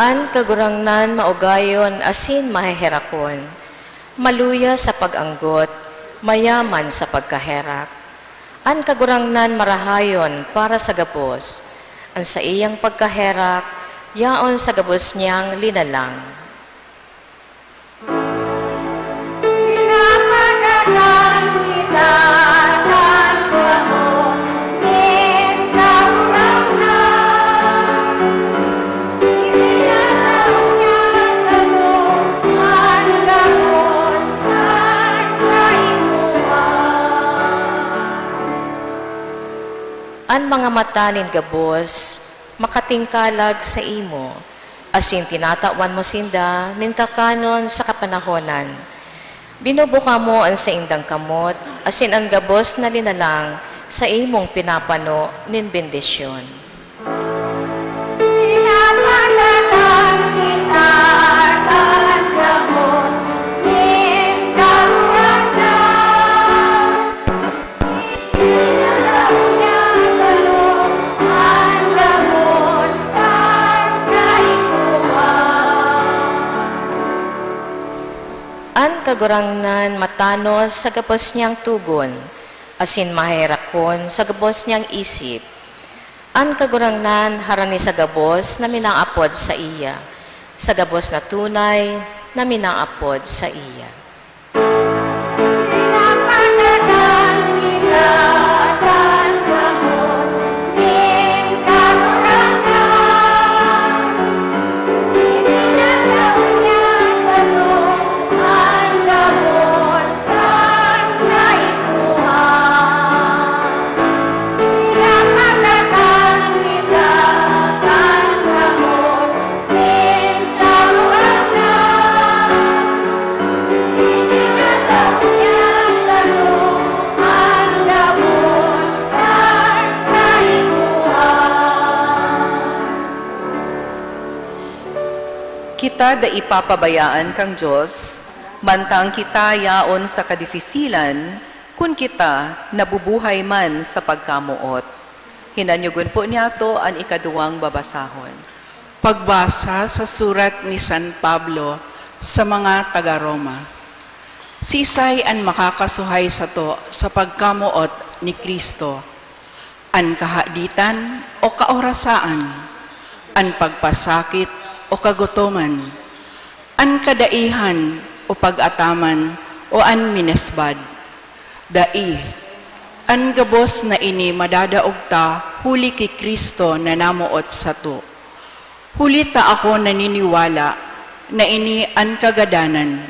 An kagurangnan maugayon asin maheherakon, maluya sa pag-anggot, mayaman sa pagkaherak. An kagurangnan marahayon para sa gabos, ang sa iyang pagkaherak, yaon sa gabos niyang linalang. An mga mata nin gabos, makatingkalag sa imo, asin tinatawan mo sinda, nin kakanon sa kapanahonan. Binubuka mo ang sa indang kamot, asin ang gabos na linalang sa imong pinapano nin bendisyon. Kagurangnan matanos sa gabos niyang tugon, asin maherakon sa gabos niyang isip. An kagurangnan harani sa gabos na minaapod sa iya, sa gabos na tunay na minaapod sa iya. Kita da ipapabayaan kang Diyos, mantang kita yaon sa kadifisilan, kun kita nabubuhay man sa pagkamuot. Hinanyugon po niya to ang ikaduwang babasahon. Pagbasa sa surat ni San Pablo sa mga taga-Roma. Sisay an makakasuhay sa to sa pagkamuot ni Kristo, an kahaditan o kaorasaan, an pagpasakit o kagutoman, an kadaihan o pag-ataman o an minesbad. Dai, an gabos na ini madadaog ta huli kay Kristo na namuot sa to. Huli ta ako naniniwala na ini an kagadanan,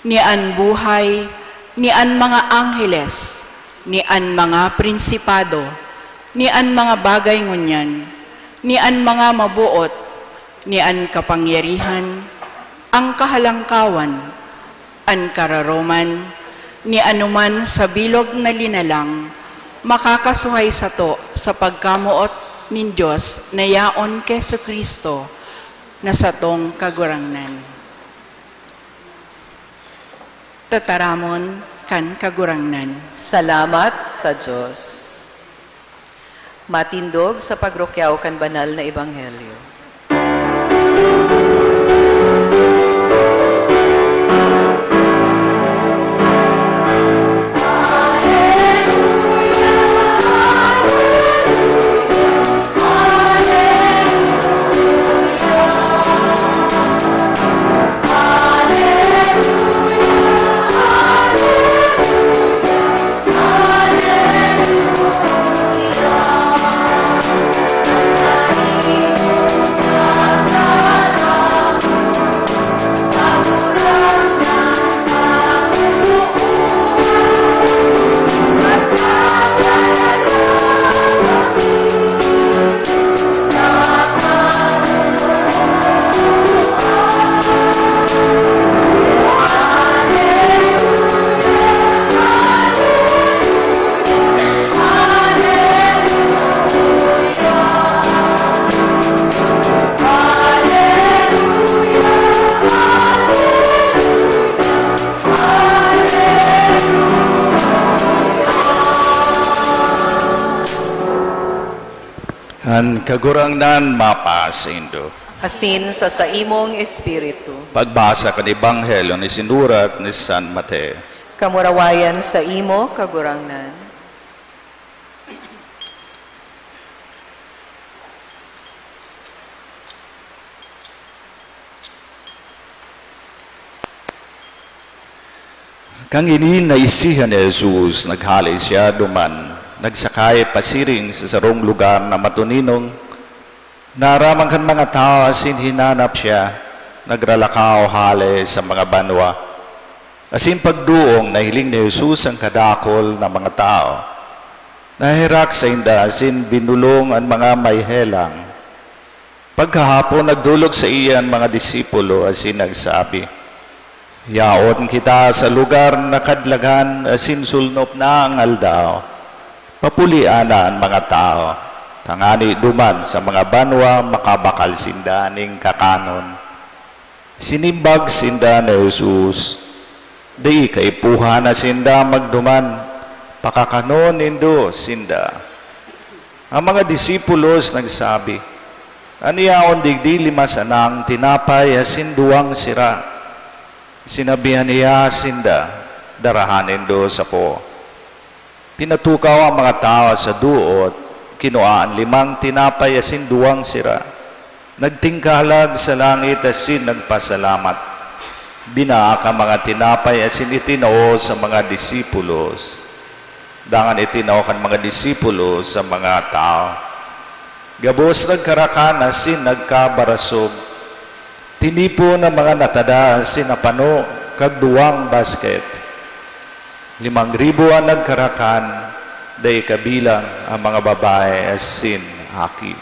ni an buhay, ni an mga angheles, ni an mga prinsipado, ni an mga bagay ngunyan, ni an mga mabuot, ni an kapangyarihan, ang kahalangkawan, an kararoman, ni anuman sa bilog na linalang, makakasuhay sa to sa pagkamuot nin Diyos na yaon kay Kristo na sa tong kagurangnan. Tataramon kan kagurangnan. Salamat sa Diyos. Matindog sa pagrokyaw kan banal na ebanghelyo. An kagurangnan mapa sa Indo. asin sa imong espiritu. Pagbasa kan Ebanghelyo ni sinurat ni San Mateo. Kamurawayan sa imo kagurangnan. Kang ini naisihan ni Jesus, naghali siya duman, nagsakay pasiring sa sarong lugar na matuninong, naramang kan mga tao asin hinanap siya, nagralakaw hali sa mga banwa. Asin pagduong, nahiling ni Jesus ang kadakol ng mga tao. Nahirak sa inda, asin binulong ang mga may helang. Pagkahapon, nagdulog sa iyan mga disipulo, asin nagsabi, yaon kita sa lugar na kadlagan, asin sulnop na ang aldaw. Papulian na ang mga tao, tangani duman sa mga banwa, makabakal sinda ning kakanon. Sinimbag sinda ni Jesus, di kaipuhan na sinda magduman, pakakanon indo sinda. Ang mga disipulos nagsabi, aniyaon digdi limas anang tinapay asin duwang sira. Sinabihan niya sinda, darahanin do sa ko. Pinatukaw ang mga tao sa duot, kinuhaan 5 tinapay asin duwang sira. Nagtingkalag sa langit asin nagpasalamat. Binaaka mga tinapay asin itinao sa mga disipulos. Dangan itinao kan mga disipulos sa mga tao. Gabos nagkarakan asin nagkabarasog. Tinipo ng mga natada sinapano kag duwang basket. 5,000 ang nagkarakan, day kabilang ang mga babae asin haki.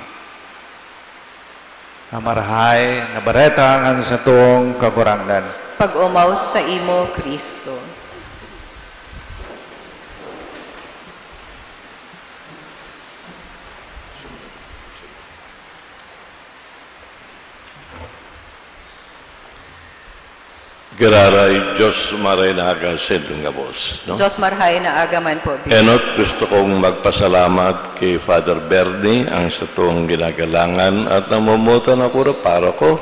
Amarahay, nabareta ang sa tong kagurangnan. Pag-umaw sa imo, Kristo. Giraray, Diyos maray na aga sentong gabos. No? Diyos marhay na agaman po. Enot, gusto kong magpasalamat kay Father Bernie ang sa tuong ginagalangan at namumutan ako para ko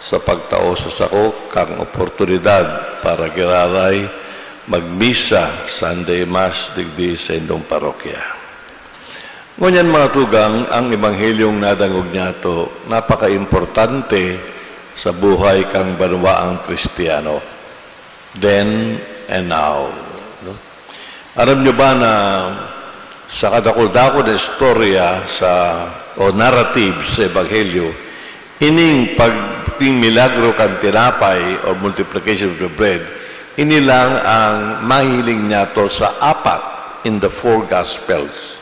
sa pagtao sa sako kang oportunidad para giraray magmisa Sunday Mass digdi sa indong parokya. Ngunyan mga tugang, ang ebanghelyong nadangog niya to napaka-importante sa buhay kang banwaang Kristiyano. Then and now. No? Alam nyo ba na sa kadakol-dakol na istorya o narrative sa Ebanghelyo, ining pagting milagro kang tinapay or multiplication of the bread, inilang ang mahiling niya to sa 4 in the 4 Gospels.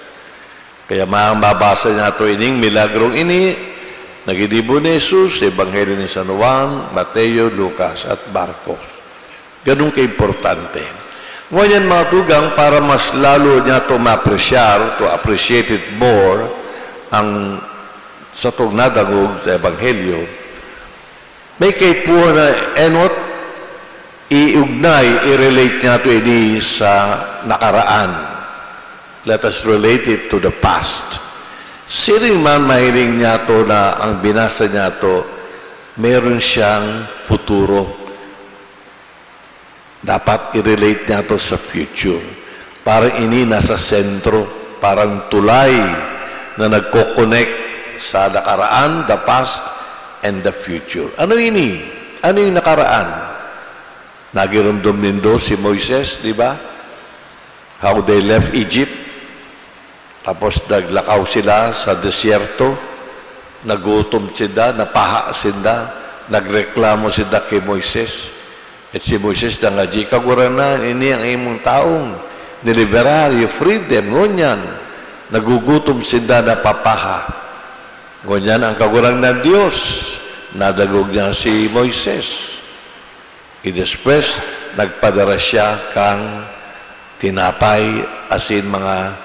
Kaya mababasa niya to ining milagrong ini, nagidibo ni Jesus, Ebanghelyo ni San Juan, Mateo, Lucas, at Marcos. Ganun ka-importante. Ngayon mga tugang, para mas lalo niya ito ma-appreciate, to appreciate it more, ang sa itong nadangog sa Ebanghelyo, may kaipuhan na enot, iugnay, i-relate niya ito ini sa nakaraan. Let us relate it to the past. Siring man mahiling niya to na ang binasa niya to, meron siyang futuro. Dapat i-relate niya to sa future. Parang ini nasa sentro, parang tulay na nagko-connect sa nakaraan, the past, and the future. Ano ini? Ano yung nakaraan? Nagirumdum nindo si Moises, di ba? How they left Egypt. Tapos naglakaw sila sa desierto, nagutom sila, napaha sila, nagreklamo sila kay Moises. At si Moises na nga, kaguranan, ini ang imong taong, niliberar, you freed them, ngunyan. Nagugutom sila, napapaha. Ngunyan ang kagurang ng Diyos, nadagog niya si Moises. Idespues, nagpadara siya kang tinapay, asin mga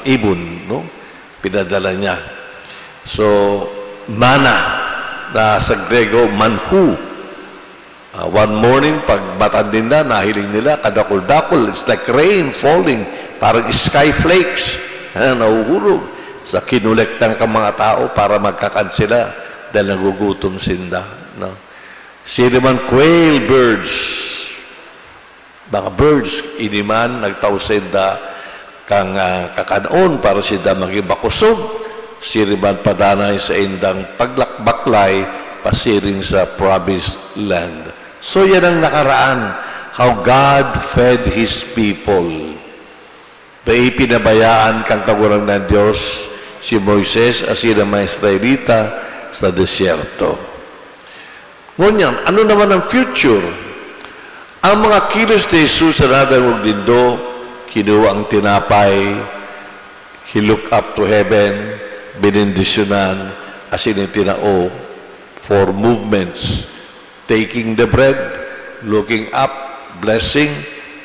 ibon, no? Pinadala niya. So, mana, na sa Grego, manhu. One morning, pag matandin na, nahiling nila, kadakol-dakol, it's like rain falling, parang sky flakes, nahuhulog sa kinulektan ka mga tao para magkakan sila dahil nagugutom sinda. No? Sino man quail birds, mga birds, iniman, nagtao sinda, kang kakanon para sinda magibakusog, sino man padanay sa indang paglakbaklay, pasiring sa promised land. So yan ang nakaraan, how God fed His people. Dahil pinabayaan kang kagurang ng Diyos, si Moises asin ang mga Israelita sa desierto. Ngunyan, ano naman ang future? Ang mga kilos ni Jesus sa nadangog dindo, kinuha ang tinapay, He looked up to heaven, binindisyonan, asin ang tinao, for movements, taking the bread, looking up, blessing,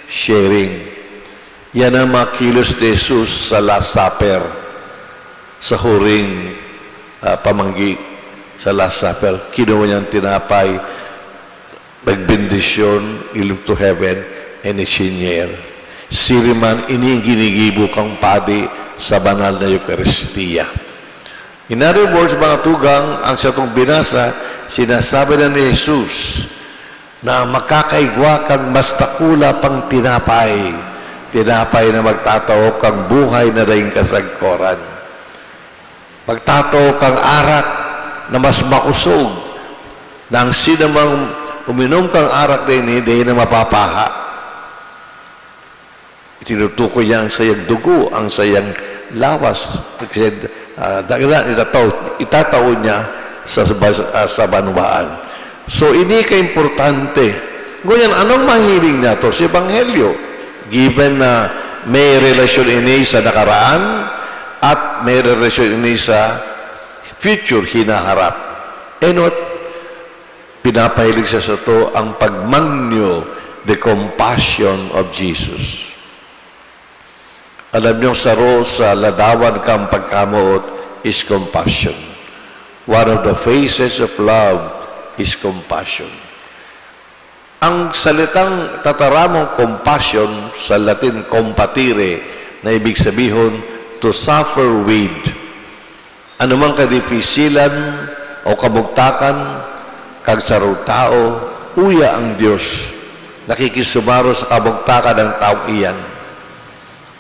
sharing. Yan ang mga kilos ni Jesus sa Last Supper, sa huring pamanggi sa Last Supper. Kinuha niyang tinapay, nagbindisyon, he looked to heaven, and isinyer. Siriman, iniginigibo kang padi sa banal na Eucharistia. In other words, mga tugang, ang sa itong binasa, sinasabi na ni Jesus na makakaigwa kang mas takula pang tinapay, tinapay na magtatao kang buhay na daing kasagkoran. Magtatao kang arak na mas makusog, na ang sinamang uminom kang arak din, hindi na mapapaha. Itinutukoy niya ang sayang dugo, ang sayang lawas. Itataw niya sa banwaan. So, ini ka-importante. Ngunyan, anong mahiling niya to? Si Ebanghelyo. Given na may relasyon ini sa nakaraan at may relasyon ini sa future hinaharap. And what? Pinapahilig siya sa to ang pagmangyo, the compassion of Jesus. Alam niyo, sa sa ladawan kang pagkamuot is compassion. One of the faces of love is compassion. Ang salitang tataramong compassion sa Latin compatire, na ibig sabihin to suffer with. Anumang kadifisilan o kabugtakan, kag sarong tao, uya ang Diyos. Nakikisumaro sa kabugtakan ng taong iyan.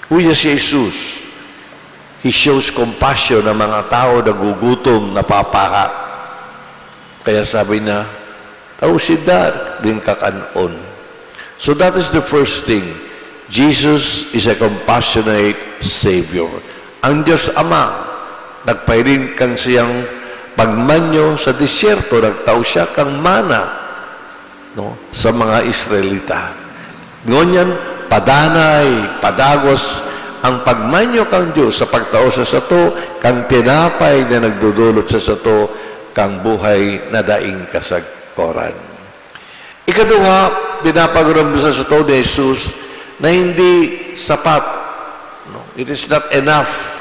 Uya si Jesus. He shows compassion ng mga tao na gugutom, napapaka. Kaya sabi na, tao sida, din kakanon. So that is the first thing. Jesus is a compassionate Savior. Ang Diyos Ama, nagpairing kang siyang pagmanyo sa disyerto, nagtao siya kang mana, no, sa mga Israelita. Ngunyan, padanay, padagos, ang pagmanyo kang Diyos sa pagtao sa sato, kang tinapay na nagdudulot sa sato, kang buhay na daing kasagkoran. Ikaduha, pinapaguram sa sato ni Jesus na hindi sapat. No? It is not enough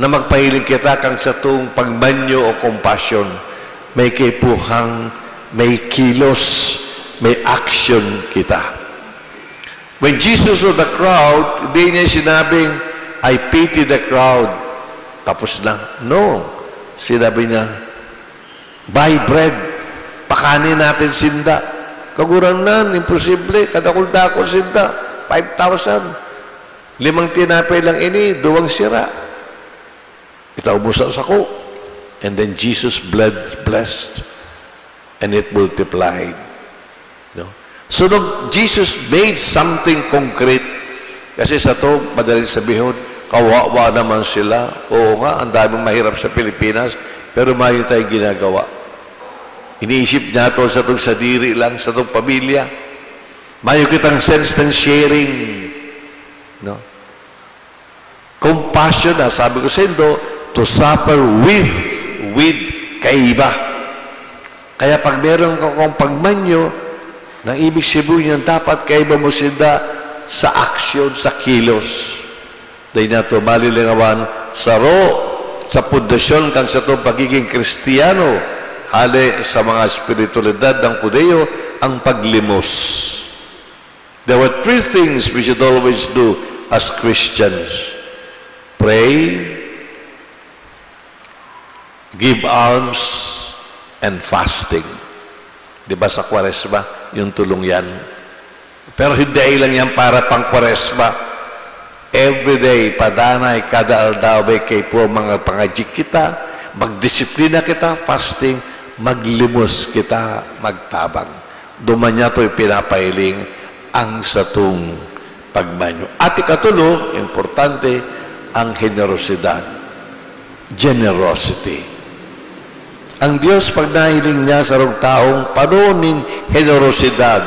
na magpahiling kita kang satong pagmanyo o compassion. May kipuhang, may kilos, may action kita. When Jesus saw the crowd, hindi niya sinabing, I pity the crowd. Tapos na. No. Sinabi niya, buy bread. Pakanin natin sinda. Kagurang nan, imposible. Kadakul-dakul sinda. 5,000. 5 tinapay lang ini, 2 sira. Itaubos sa ko. And then Jesus blessed. And it multiplied. No? So, Jesus made something concrete. Kasi sa to, madaling sabihin, kawawa naman sila. Oo nga, ang daming mahirap sa Pilipinas, pero mayo tayong ginagawa. Iniisip niya to sa itong sadiri lang, sa itong pamilya. Mayo kitang sense ng sharing. No? Compassion, sabi ko sa Indo, to suffer with kaiba. Kaya pag meron kang pagmanyo, nang ibig sabihin niyan, dapat kaiba mo sila sa aksyon, sa kilos. Dahil na ito, malilingawan, sa pundasyon kang sa itong pagiging Kristiyano, hali sa mga espiritualidad ng Kudeyo, ang paglimos. There were 3 things we should always do as Christians. Pray, give alms, and fasting. Di ba sa Kwaresma, yung tulong yan. Pero hindi lang yan para pang Kwaresma. Every day, padanay, kada aldaway kay po mga pangajik kita, magdisiplina kita, fasting, maglimos kita, magtabang. Dumanya to'y pinapailing ang satong pagbanyo. At ikatulo, importante, ang generosidad. Generosity. Ang Diyos, pag nahiling niya sa rong taong panuning generosidad,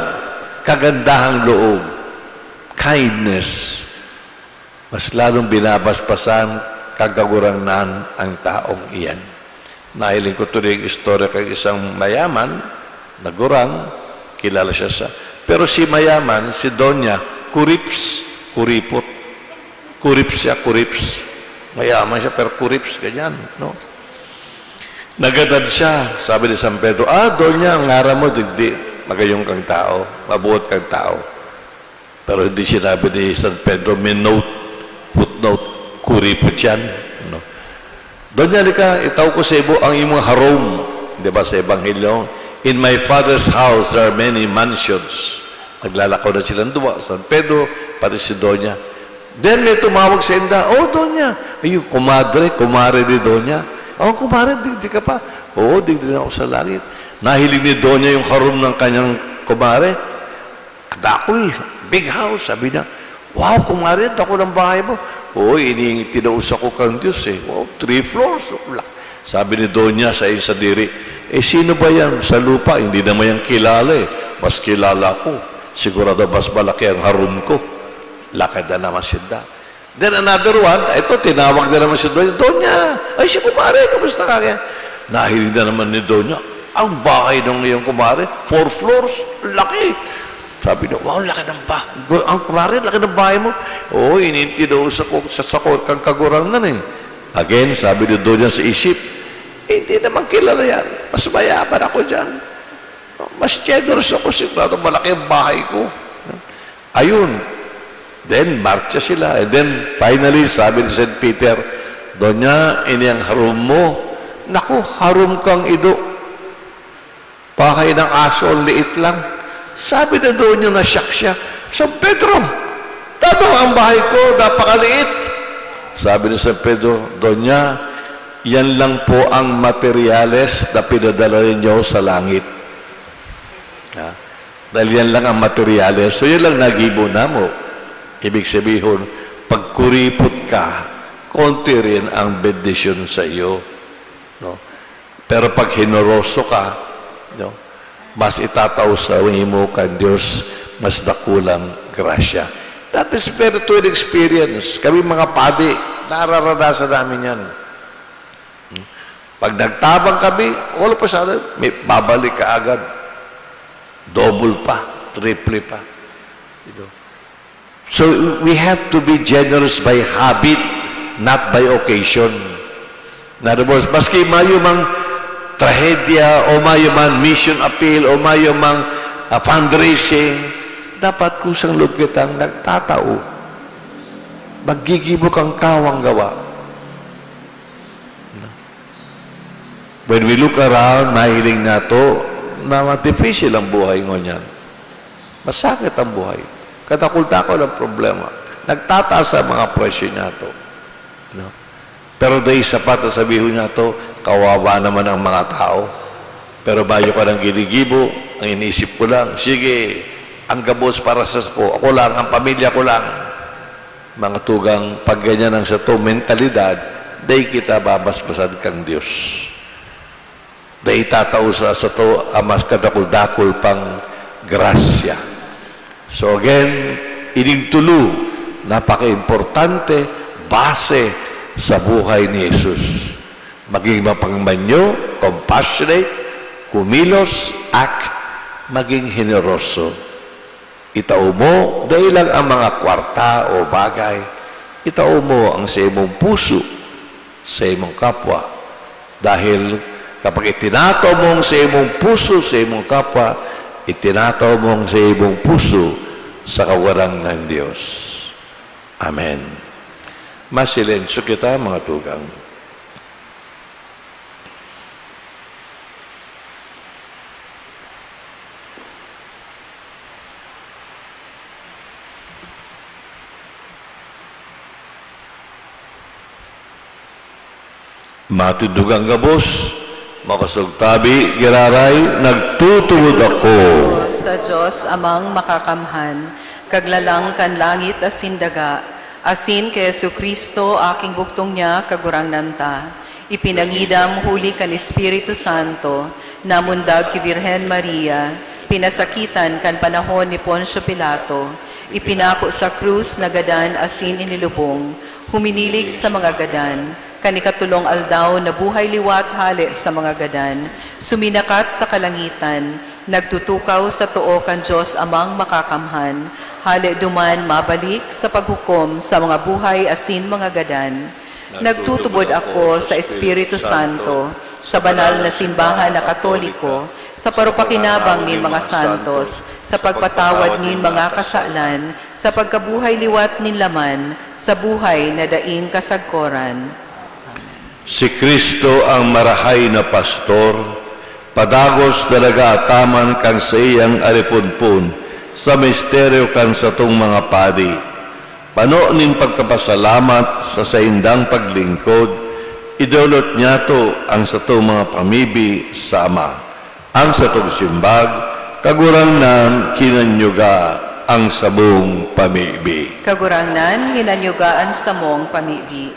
kagandahang loob, kindness, mas lalong binabaspasan, kagagurangnan ang taong iyan. Nahiling ko tuloy yung istorya kay isang mayaman, nagurang, kilala siya sa... Pero si mayaman, si Donya, kuripot. Kurips siya, kurips. Mayaman siya, pero kurips, ganyan, no? Nagadad siya, sabi ni San Pedro, Donya, ang ngara mo, digdi, magayong kang tao, mabuot kang tao. Pero hindi sinabi ni San Pedro, may note, footnote, kuripot yan. No? Donya, lika, itaw ko sa ibo ang imong harom. Di ba sa Ebanghelyo? In my Father's house, there are many mansions. Naglalakaw na silang duwa, San Pedro, pati si Donya. Then may tumawag sa inda, Donya, ayun, kumare ni Donya. Kumare, di ka pa. Oo, di ako sa langit. Nahilig ni Donya yung harom ng kanyang kumare. Kadakol, big house, sabi niya. Wow, kumare, dako ng bahay mo. Oo, tinausap ko kang Diyos eh. Wow, 3 floors. Sabi ni Donya sa isa diri, sino ba yan sa lupa? Hindi naman yan kilala eh. Mas kilala ko. Sigurado mas malaki ang harom ko. Lakad na naman sinda. Then another one, ito, tinawag na naman si Donya. Donya, si kumare, kamusta ka kaya? Nahilig na naman ni Donya. Ang bahay ng iyong kumare, 4 floors, laki. Sabi niya, wow, laki ng bahay. Ang kumare, laki ng bahay mo. Oo, inintinuusap ko sa sakot kang kagurangnan eh. Again, sabi ni Donya sa isip, hindi naman kilala yan. Mas mayaman ako dyan. Mas generous ako, sigurado malaki ang bahay ko. Ayun. Then, marcha sila. And then, finally, sabi ni St. Peter, Donya, ini ang harum mo. Naku, harum kang ido. Pakay ng aso, liit lang. Sabi na Donya, nasyak siya. San Pedro, tama ang bahay ko, napakaliit. Sabi ni San Pedro, Donya, yan lang po ang materyales na pinadala ninyo sa langit. Dahil yan lang ang materyales. So, yan lang nagibo na mo. Ibig sabihin, pag kuripot ka, konti rin ang bendisyon sa iyo. No? Pero pag hinoroso ka, no? Mas itataw sa mo kan Diyos, mas nakulang grasya. That is spiritual experience. Kami mga padi, nararanasan namin yan. Pag nagtabang kami, all of a sudden, may babalik ka agad. Double pa, triple pa. You know? So, we have to be generous by habit, not by occasion. In other words, maski mayumang trahedya, o mayumang mission appeal, o mayumang fundraising, dapat kusang loob kitang nagtatao. Maggigibo kang kawang gawa. When we look around, mahiling na to, na difficile ang buhay ngunyan. Masakit ang buhay. Katakul-takol ang problema. Nagtataas ang mga presyo niya to. No? Pero dahil sapat na sabihin niya to, kawawa naman ang mga tao. Pero bayo ka ng ginigibo, ang inisip ko lang, sige, ang gabos para sa ako lang, ang pamilya ko lang. Mga tugang pag ganyan ang sa to, mentalidad, dahil kita babasbasan kang Diyos. Dahil tatao sa to, ang mas kadakul-dakul pang grasya. So again, inigtulo, napaka-importante, base sa buhay ni Jesus. Maging mapangmanyo, compassionate, kumilos, at maging generoso. Itao mo, dahil lang ang mga kwarta o bagay, itao mo ang sa imong puso, sa imong kapwa. Dahil kapag itinataw mo sa imong puso, sa imong kapwa, itinataw mo sa imong puso sa kawalan ng Diyos. Amen. Masilensyo kita, mga tugang. Matidugang gabos, makasugtabi, giraray, nagtutubod ako. Sa Diyos amang makakamhan, kaglalang kan langit asin daga, asin kay Yesu Kristo aking buktong niya kagurang nanta. Ipinangidam huli kan Espiritu Santo, namundag ki Virhen Maria, pinasakitan kan panahon ni Poncio Pilato, ipinako sa krus na gadan asin inilubong, huminilig sa mga gadan, kanikatulong aldaw na buhay liwat hali sa mga gadan, suminakat sa kalangitan, nagtutukaw sa tuo kan Diyos amang makakamhan, hali duman mabalik sa paghukom sa mga buhay asin mga gadan. Nagtutubod ako sa Espiritu Santo, sa banal na simbahan na Katoliko, sa parupakinabang nin mga santos, sa pagpatawad nin mga kasalan, sa pagkabuhay liwat nin laman, sa buhay na daing kasagkoran. Si Kristo ang marahay na pastor, padagos dalaga taman kang sa iyang aripunpun, sa misteryo kan sa tong mga padi. Pano ning pagkapasalamat sa saindang paglingkod, idolot niya to ang sa tong mga pamibi sa Ama. Ang sa tong simbag, kagurangnan kinanyuga ang sabong pamibi. Kagurangnan, hinanyugaan sa mong pamibi.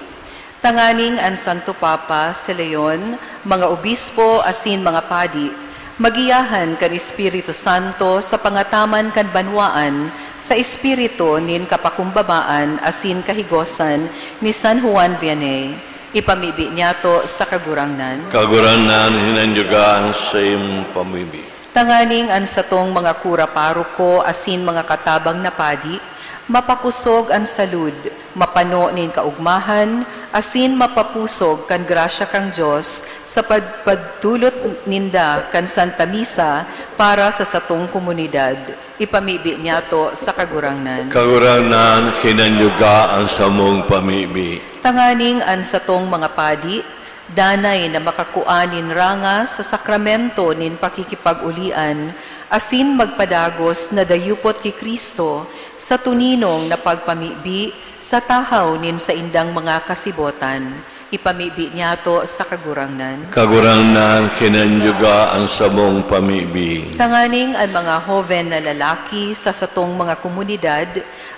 Tanganing ang Santo Papa si Leon, mga obispo asin mga padi, magiyahan kan Espiritu Santo sa pangataman kan banwaan, sa Espiritu nin kapakumbabaan asin kahigosan ni San Juan Vianney. Ipamibi niya to sa kagurangnan. Kagurangnan hinanyugaan sa iyong pamibi. Tanganing ang satong mga kura paroko asin mga katabang na padi, mapakusog ang salud, mapano nin kaugmahan, asin mapapusog kan grasya kang Diyos sa pagpadulot ninda kan Santa Misa para sa satong komunidad. Ipamibi niya to sa kagurangnan. Kagurangnan hinanyuga ang samong pamibi. Tanganing ang satong mga padi, danay na makakuanin ranga sa sakramento nin pakikipag-ulian, asin magpadagos na dayupot ki Kristo sa tuninong na pagpamibi sa tahaw nin sa indang mga kasibotan. Ipamibi niya to sa kagurangnan. Kagurangnan hinanyuga ang samong pamibi. Tanganing ang mga hoven na lalaki sa satong mga komunidad,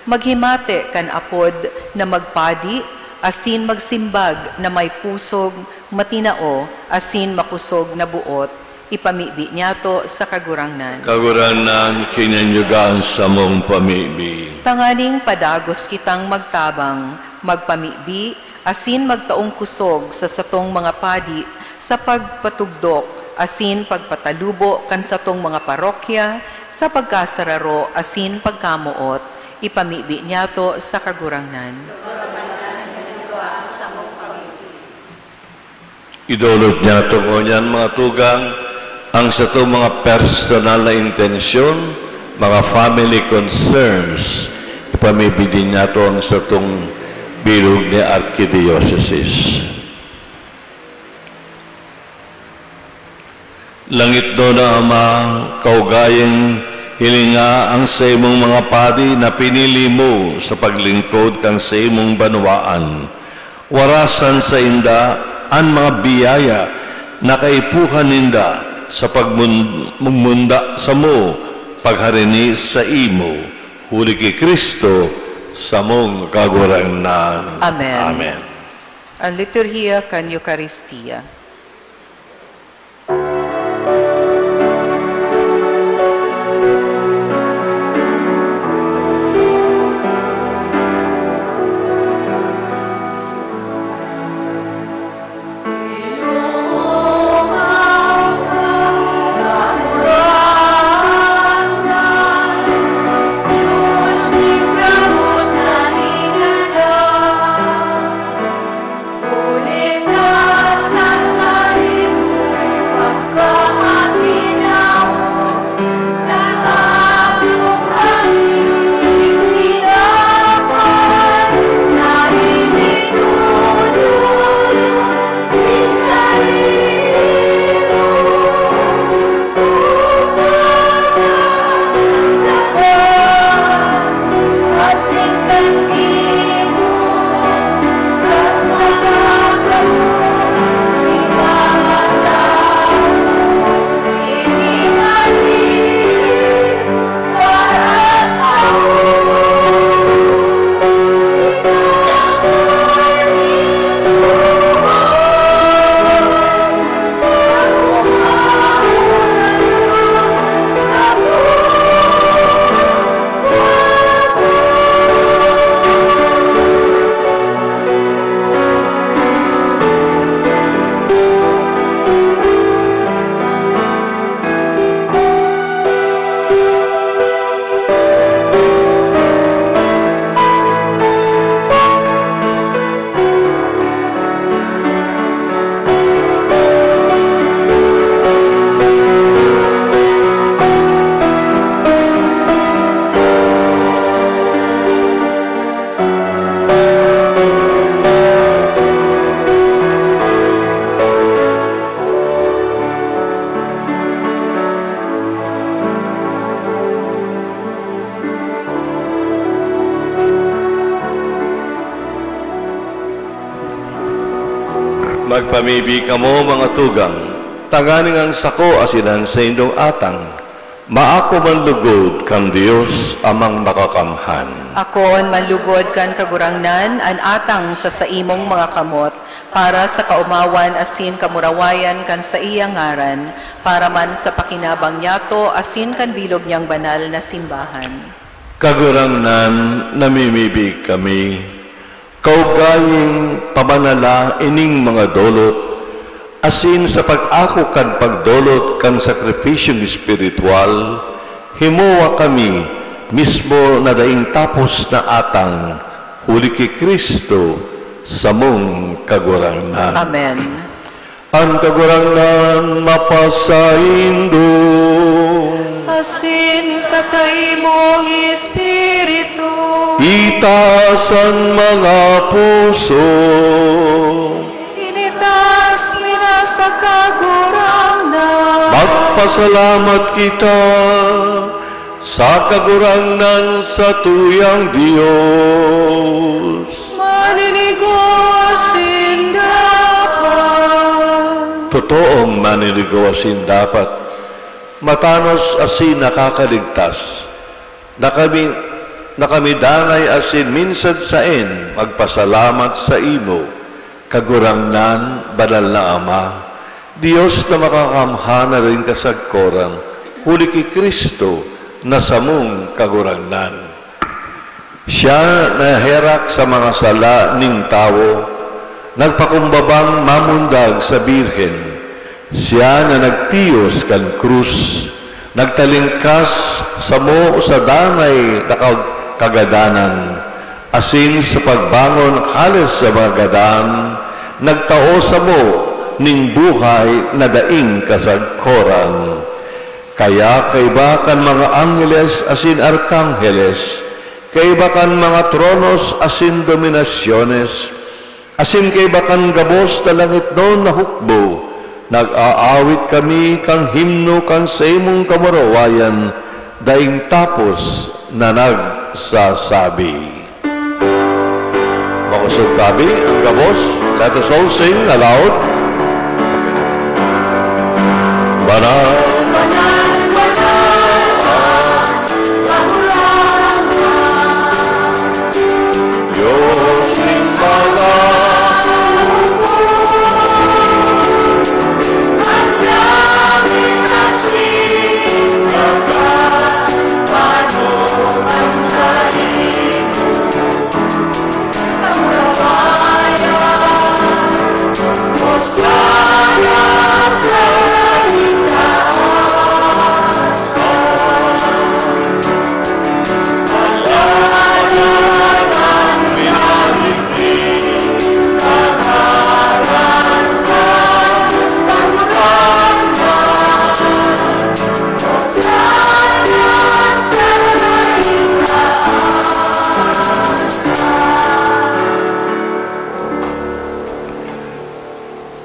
maghimate kan apod na magpadi, asin magsimbag na may pusog, matinao, asin makusog na buot. Ipamibi niya to sa kagurangnan. Kagurangnan hinanyuga ang samong pamibi. Tanganing padagos kitang magtabang, magpamibi, asin magtaong kusog sa satong mga padi, sa pagpatugdok, asin pagpatalubo kan satong mga parokya, sa pagkasararo, asin pagkamuot. Ipamibi niya to sa kagurangnan. Idulot niya ito ngunyan mga tugang ang sa ito mga personal na intensyon, mga family concerns, ipamibigin niya ito ang sa itong bilog ni Archdiocese. Langit do na Ama, kaugayang hilinga ang sa imong mga padi na pinili mo sa paglingkod kang sa imong banwaan. Warasan sa inda ang mga biyaya na kaipuhan ninda sa pagmunda sa mo, pagharini sa imo, huli ki Kristo sa mong kagurangnan. Amen. Amen. Ang liturhiya kan Eucharistia. Sa Magpamibi ka mo mga tugang, tanganing ang sako asinan sa indong atang, maako man lugod kang Dios amang makakamhan. Akon manlugod kan kagurangnan an atang sa saimong mga kamot para sa kaumawan asin kamurawayan kan sa iyang ngaran para man sa pakinabang niyato asin kan bilog niyang banal na simbahan. Kagurangnan, namimibig kami, kaugaying pamanala ining mga dolot, asin sa pag-ako kan pagdolot kan sakripisyong espiritual, himuwa kami mismo na daing tapos na atang huli kay Kristo sa mong kagurangnan. Amen. Ang kagurangnan mapasaindo, Asin sa saimong espiritu, itasan mga puso, initas mina sa kagurangnan. magpasalamat kita sa kagurangnan sa tuyang Diyos. Maninigosin dapat. Totoong maninigawasin dapat, matanos asin nakakaligtas, na kami danay asin minsan sain magpasalamat sa imo, kagurangnan, banal na Ama, Diyos na makakamhana rin kasagkoran, huli ki Kristo na samong kagurangnan. Siya na herak sa mga sala ning tao, nagpakumbabang mamundag sa Birhen. Siya na nagtiyos kan krus, nagtalingkas sa mo sa danay na kagadanan, asin sa pagbangon halos sa mga gadan, nagtao sa mo ning buhay na daing kasagkoran. Kaya kaiba kan mga angeles asin arkangheles, kaiba kan mga tronos asin dominasyones, asin kaiba kan gabos na langit noon na hukbo, nag-aawit kami kang himno kan sa imong kamarawayan, daing tapos na nagsasabi. Makusog tabi ang gabos. Let us all sing aloud. Banal, Diyos ning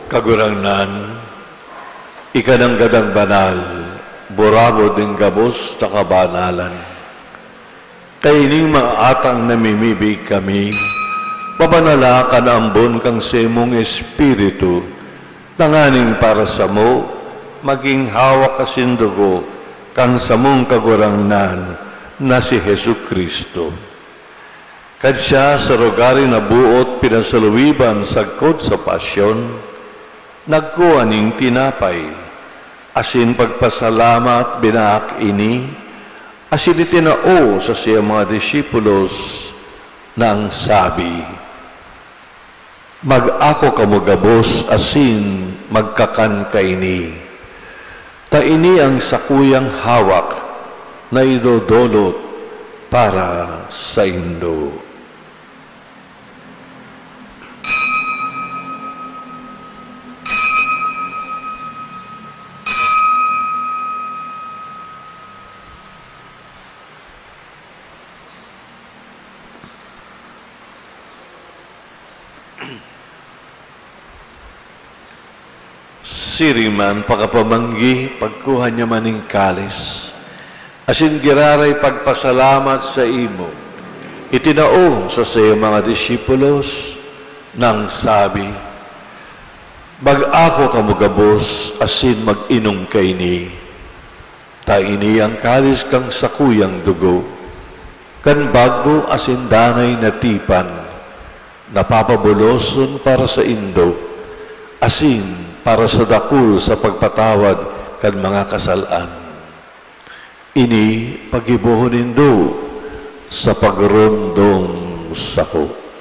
kagurangnan, ikanang gadang banal, burabo ding gabos na kabanalan. Kaining mga atang namimibig kami, pabanala ka na ambon kang semong espiritu, nanganing para sa mo, maging hawak kasindugo, kang samong kagurangnan na si Hesu Kristo. Kadya sa rogari na buot pinasaluwiban sagkod sa pasyon, nagkuhaning tinapay, asin pagpasalamat binaak ini, asin itinao sa siya mga disipulos nang sabi, mag-ako kamugabos asin magkakan kaini, ta ini ang sakuyang hawak na idodolot para sa indo. Siriman pagkapamanggi, pagkuha niya maning kalis, asin giraray pagpasalamat sa imo, itinao sa sayo mga disipulos, nang sabi, Mag-ako kamugabos, asin mag-inom kay ni. Ta ini ang kalis kang sakuyang dugo. Kan bago asin danay na tipan, napapabuloson para sa indo, asin para sa dakul sa pagpatawad kan mga kasalaan. Ini pagibuhon nindo sa pagrondong sako.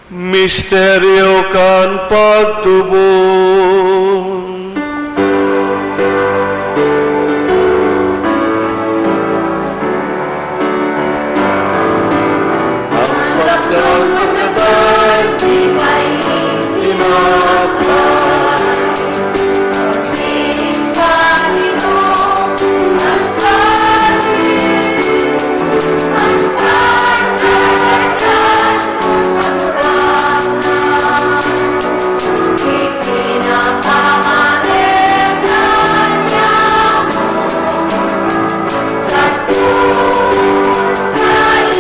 Misteryo kan pagtubong. Ang pagkakataon ay tinatay. Simbahin mo ang pag-ibig, ang pagkakataon, ang ramdam. Ikinapamarehan niya mo sa tunay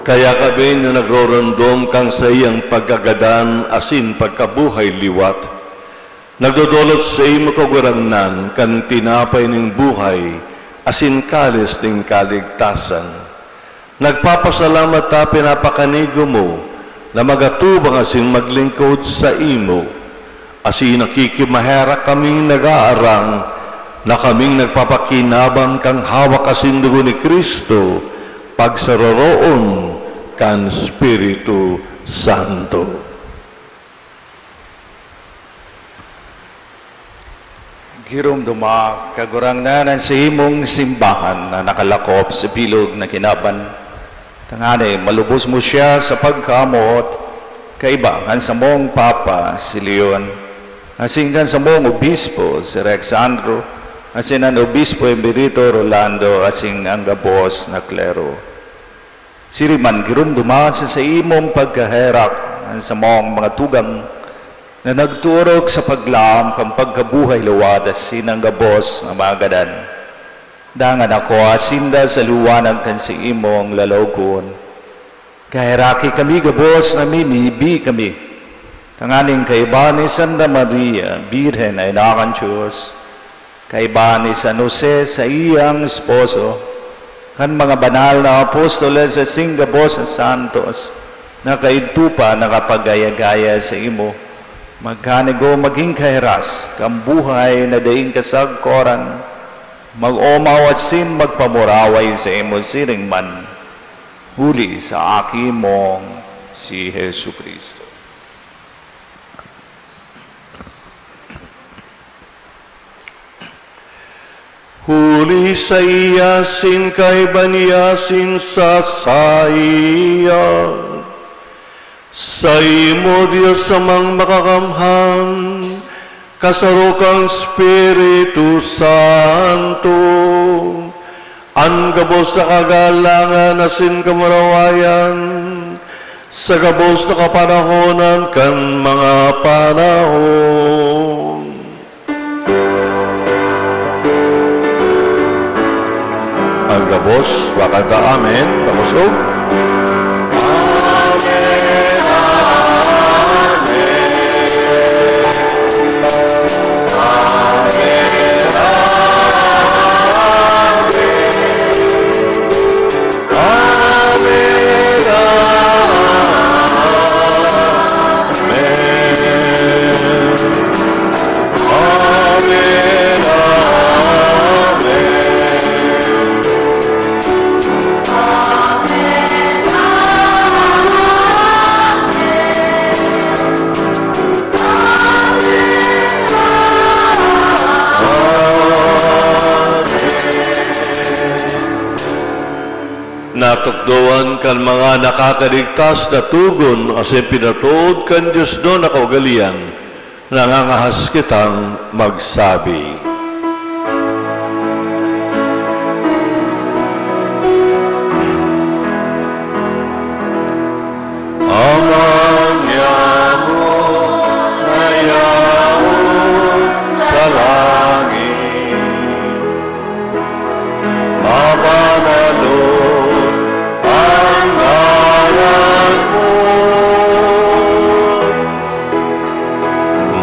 kaya kami na nagrorondom kang sa iyang pagkagadan asin pagkabuhay liwat, nagdodolot sa imo kagurangnan kan tinapay ning buhay asin kalis ning kaligtasan. Nagpapasalamat ta pinapakanigo mo na magatubang asin maglingkod sa imo, asin nakikimahera kaming nag-aarang na kaming nagpapakinabang kang hawak asin dugo ni Kristo pagsaroroon kan Espiritu Santo. Girumduma, kagurangnanan sa imong simbahan na nakalakop sa bilog na kinaban. Tangani, malubos mo siya sa pagkamot, kaibangan sa mong Papa si Leon, asinggan sa mong Obispo si Alexandro, asin ang Obispo Emerito Rolando, asing ang gabos na klero. Siriman girumduma sa imong pagkaherak sa mong mga tugang na nagturog sa paglaam kang pagkabuhay luwat asin ang gabos na magadan. Dangan ako asinda sa luwanag kan si imong lalogon. Kaheraki kami gabos na mimibi kami. Tanganing kaiba ni Santa Maria, Birhen ay nakan Diyos. Kaiba ni San Jose sa iyang esposo. Kan mga banal na apostoles sa singgabos sa santos, na kaidtupa nakapagaya-gaya sa imo, magkanigo maging kahiras, kambuhay na daing kasagkoran, mag-omaw at sin magpamuraway sa imo siring man, huli sa aki mong si Jesu Kristo. Huli sa iyasin kay baniyasin sa saya. Sa imo Diyos amang makakamhan, kasarukang Espiritu Santo, ang gabos na kagalangan asin kamarawayan, sa gabos na kapanahonan kan mga panahon. Ang gabos, wakanta amen, pamusog. Natukdoan kan mga nakakaligtas na tugon asin pinatuod kan Diyos do na kaugalian, nangangahas kitang magsabi.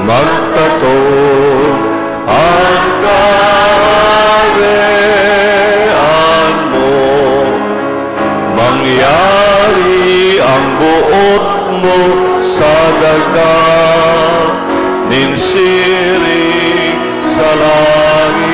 magtatong ang kaharian mo. Mangyari ang buot mo sa daga, ninsiring sa langit.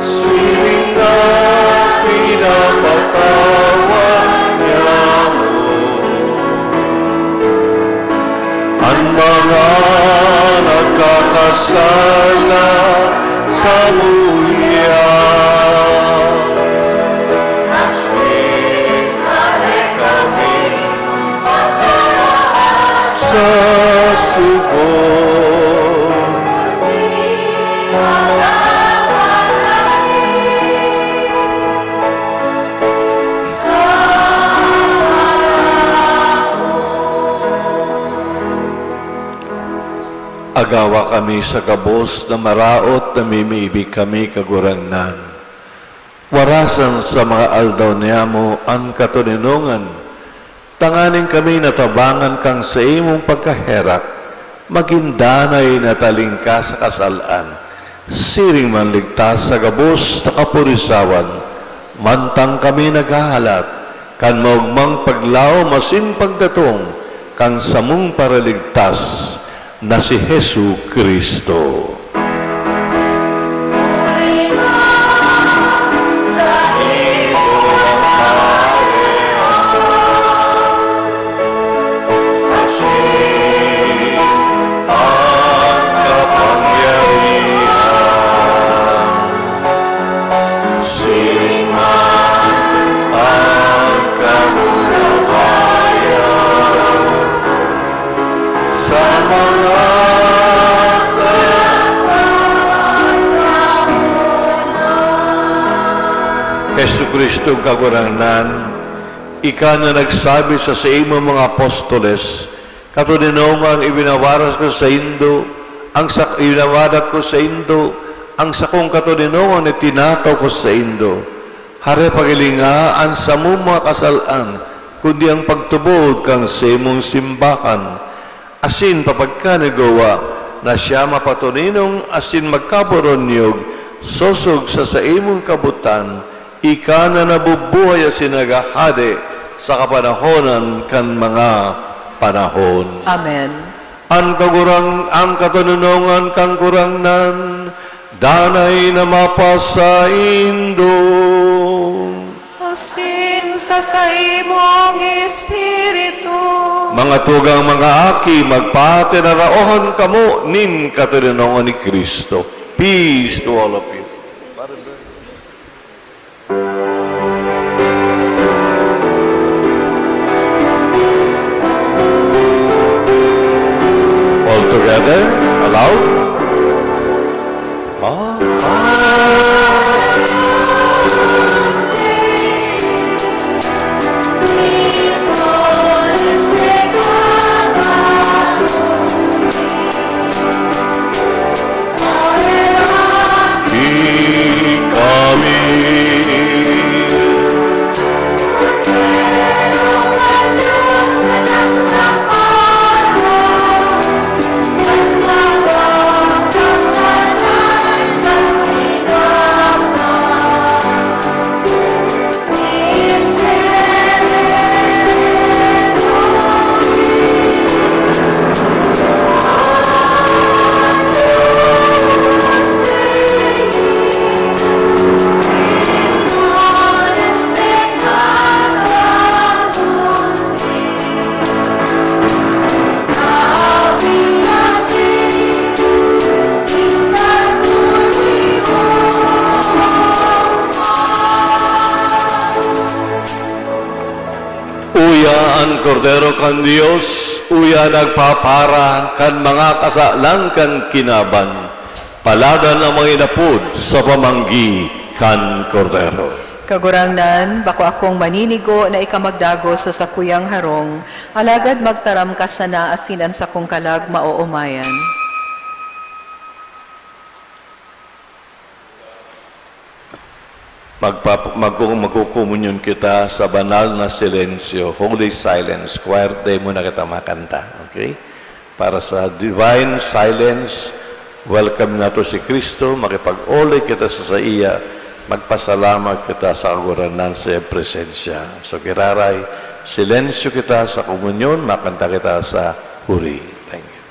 Siring na pinapatawa niya mo ang mga nagkakasala sa buyan. Sa subok agawa kami sa kabos na maraot na mimibig kami kagurangnan. Warasan sa mga aldaw niya mo ang katuninungan. Tanganin kami natabangan kang sa imong pagkaherak, magindanay na talingka sa kasalaan. Siring man ligtas sa gabos na kapurisawan, mantang kami naghahalat, kan maugmang paglaw masin pagdatong, kang samong paraligtas, na si Hesu Kristo. Hesu Kristo kagurangnan, ika na nagsabi sa imo mga apostoles, katuninungan ibinawaras ko sa Indo, ibinawarat ko sa Indo, ang sakong katuninungan itinataw ko sa Indo. Hare pagilingaan sa mong mga kasalaan, kundi ang pagtubod kang sa imong simbakan. Asin papagka nagawa, na siya mapatuninong asin magkaboronyog, sosog sa imong kabutan, ika na nabubuhay at sinagahade sa kapanahonan kan mga panahon. Amen. Ang katununungan kang kurangnan, danay na mapasa Indo. Asin sa imong Espiritu. Mga tugang mga aki, magpatinaraohan kamo nin katununungan ni Kristo. Peace to all of you. All together, aloud. ang kordero kan Dios, uya nagpapara kan mga kasalan kan kinaban, paladan ang mga inapod sa pamanggi kan kordero. Kagurangnan, bako akong maninigo na ikamagdago sa sakuyang harong, alagad magtaram ka sana asinan sa kong kalag maoomayan. Magkukumunyon kita sa banal na silensyo, holy silence, choir day muna kita makanta, okay? Para sa divine silence, welcome na to si Kristo, makipag-uli kita sa iya, magpasalamat kita sa kaguranan sa presensya. So kiraray, silensyo kita sa komunyon, makanta kita sa huri. Thank you.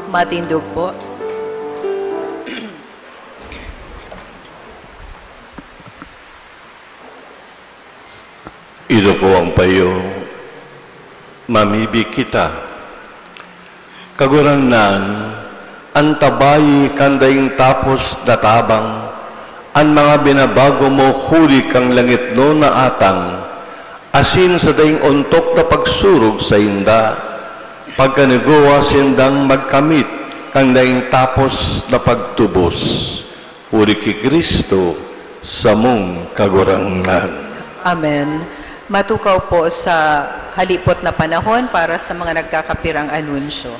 Matindog po. Ido ko ang payo, mamibig kita. Kagurangnan, ang tabayi kandaing tapos databang, ang mga binabago mo huli kang langit no na atang, asin sa daing untok na pagsurog sa inda, pagkaniguwa sindang magkamit, kang daing tapos na pagtubos, huli ki Kristo sa mong kagurangnan. Amen. Matukaw po sa halipot na panahon para sa mga nagkakapirang anunsyo.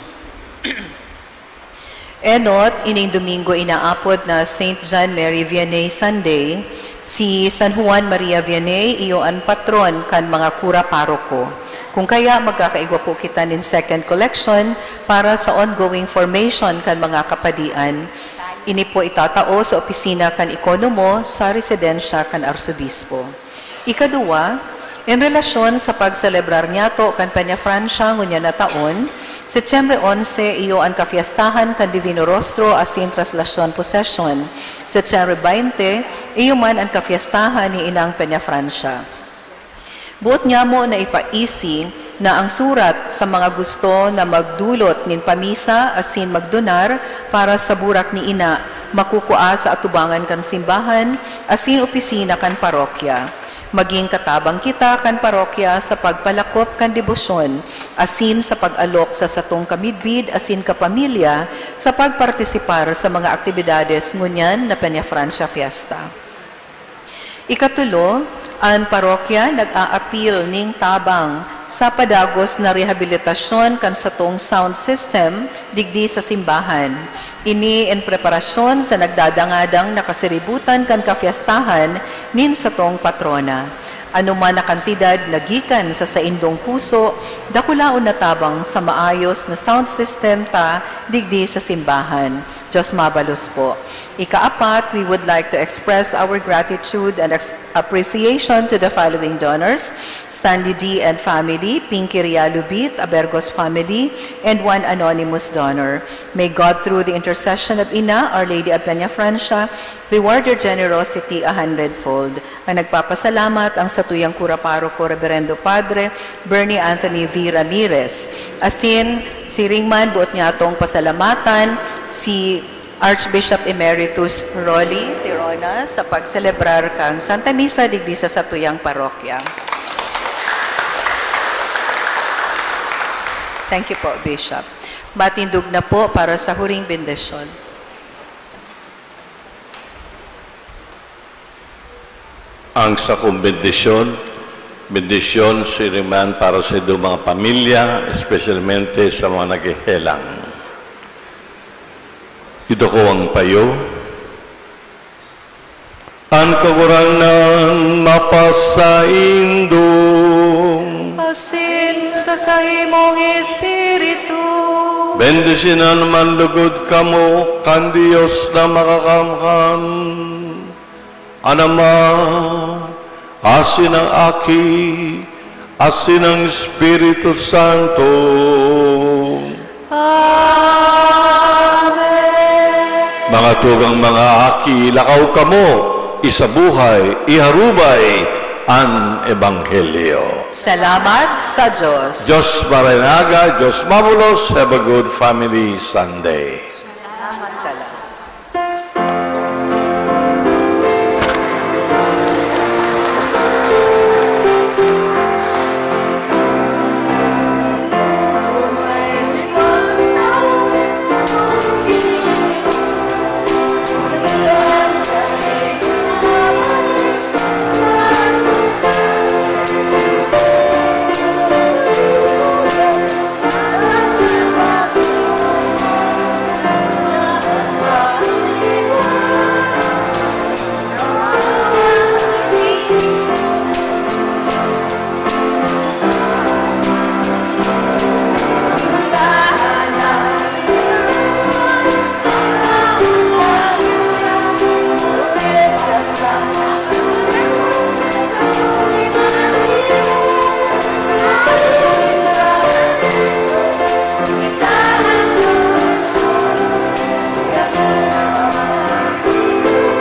Enot, ining Domingo inaapod na St. John Mary Vianney Sunday, si San Juan Maria Vianney, iyo ang patron kan mga kura paroko. Kung kaya magkakaigwa po kita nin second collection para sa ongoing formation kan mga kapadian. Ini po itatao sa opisina kan ikonomo sa residensya kan arsobispo. Ikadua, in relasyon sa pagselebrar niya to kan Peña Francia ngunya na taon, Setyembre 11 iyo ang kafiestahan kan Divino Rostro asin Traslasyon Possession. Setyembre 20 iyo man ang kafiestahan ni Inang Peña Francia. Buot niya mo na ipaisi na ang surat sa mga gusto na magdulot nin pamisa asin magdonar para sa burak ni Ina makukua sa atubangan kan simbahan asin opisina kan parokya. Maging katabang kita kan parokya sa pagpalakop kan debosyon, asin sa pag-alok sa satong kamidbid, asin kapamilya, sa pagpartisipar sa mga aktibidades ngunyan na Peña Francia Fiesta. Ikatulo, ang parokya nag-a-appeal ning tabang sa padagos na rehabilitasyon kan satong sound system digdi sa simbahan. Ini en preparasyon sa nagdadangadang nakasiributan kan kafiestahan nin satong patrona. Ano man na kantidad nagikan sa saindong puso, dakulaon na tabang sa maayos na sound system ta digdi sa simbahan. Diyos mabalos po. Ikaapat, we would like to express our gratitude and appreciation to the following donors: Stanley D. and family, Pinky Rialubit, Abergos family, and one anonymous donor. May God, through the intercession of Ina, Our Lady of Peña Francia, reward your generosity 100-fold. Ang nagpapasalamat ang satuyang kura paroko Reverendo Padre Bernie Anthony V. Ramirez. Asin, si Ringman, buot niya itong pasalamatan, si Archbishop Emeritus Rolly Tirona sa pagselebrar kang Santa Misa digdi sa satuyang parokya. Thank you po, Bishop. Matindog na po para sa huring bendisyon. Ang sakong bendisyon siriman para sa mga pamilya, especialmente sa mga naghihelang. Ito ko ang payo. Ang kagurangan mapasaindong, Asin sa imong Espiritu, bendisinan man lugod kamo kan Diyos na makakamkan. Anama, asin ang Aki, asin ang Espiritu Santo. Amen. Mga tugang mga Aki, lakaw kamo, isabuhay, iharubay ang Ebanghelyo. Salamat sa Diyos. Diyos Marinaga, Diyos Mabulos, have a good family Sunday.